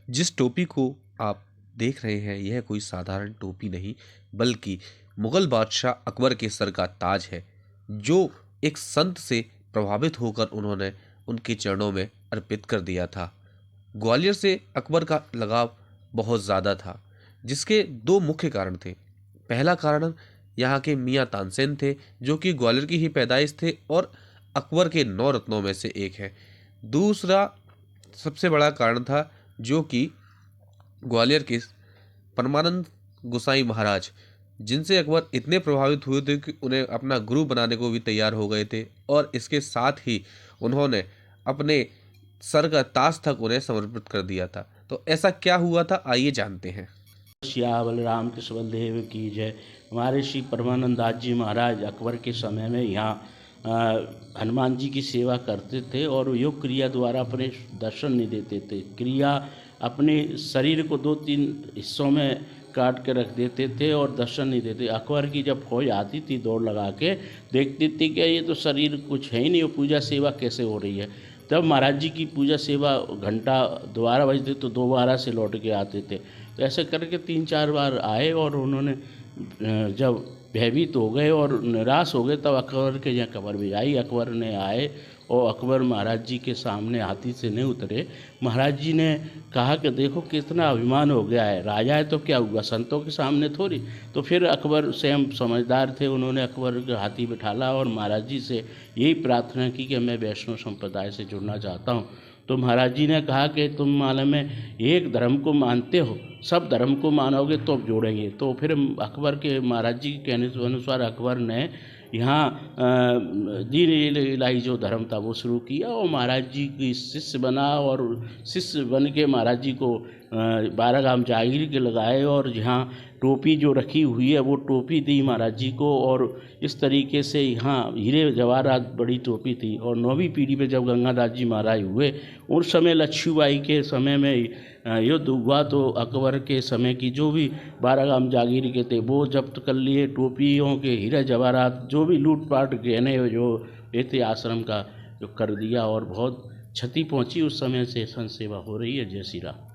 जिस टोपी को आप देख रहे हैं यह कोई साधारण टोपी नहीं बल्कि मुगल बादशाह अकबर के सर का ताज है, जो एक संत से प्रभावित होकर उन्होंने उनके चरणों में अर्पित कर दिया था। ग्वालियर से अकबर का लगाव बहुत ज़्यादा था, जिसके दो मुख्य कारण थे। पहला कारण यहाँ के मियाँ तानसेन थे, जो कि ग्वालियर की ही पैदाइश थे और अकबर के 9 रत्नों में से एक है। दूसरा सबसे बड़ा कारण था जो कि ग्वालियर के परमानंद गोसाई महाराज, जिनसे अकबर इतने प्रभावित हुए थे कि उन्हें अपना गुरु बनाने को भी तैयार हो गए थे और इसके साथ ही उन्होंने अपने सर का ताज तक उन्हें समर्पित कर दिया था। तो ऐसा क्या हुआ था, आइए जानते हैं। सियावर रामकृष्ण बलदेव की जय। हमारे श्री परमानंद दास जी महाराज अकबर के समय में यहाँ हनुमान जी की सेवा करते थे और योग क्रिया द्वारा अपने दर्शन नहीं देते थे। क्रिया अपने शरीर को 2-3 हिस्सों में काट के रख देते थे और दर्शन नहीं देते। अकबर की जब फौज आती थी दौड़ लगा के देखती थी कि ये तो शरीर कुछ है ही नहीं, वो पूजा सेवा कैसे हो रही है। तब महाराज जी की पूजा सेवा घंटा 12 बजते तो 2 से लौट के आते थे। तो ऐसे करके 3-4 बार आए और उन्होंने जब भयभीत हो गए और निराश हो गए तब अकबर के यहाँ खबर भी आई। अकबर ने आए और अकबर महाराज जी के सामने हाथी से नहीं उतरे। महाराज जी ने कहा कि देखो कितना अभिमान हो गया है, राजा है तो क्या हुआ, संतों के सामने थोड़ी। तो फिर अकबर स्वयं समझदार थे, उन्होंने अकबर के हाथी बिठाला और महाराज जी से यही प्रार्थना की कि मैं वैष्णव संप्रदाय से जुड़ना चाहता हूँ। तो महाराज जी ने कहा कि तुम मालूम है एक धर्म को मानते हो, सब धर्म को मानोगे तो जोड़ेंगे। तो फिर अकबर के महाराज जी के कहने के अनुसार अकबर ने यहाँ दीन इलाही जो धर्म था वो शुरू किया और महाराज जी की शिष्य बना और शिष्य बन के महाराज जी को 12 गांव जागीर के लगाए और यहाँ टोपी जो रखी हुई है वो टोपी दी महाराज जी को। और इस तरीके से यहाँ हीरे जवाहरात बड़ी टोपी थी। और 9वीं पीढ़ी पे जब गंगादास जी महाराज हुए उस समय लक्ष्मीबाई के समय में युद्ध हुआ तो अकबर के समय की जो भी 12 गांव जागीर के थे वो जब्त कर लिए, टोपियों के हीरे जवाहरात जो भी लूटपाट गहने जो ये थे आश्रम का जो कर दिया और बहुत क्षति पहुँची। उस समय से संत सेवा हो रही है। जय श्री राम।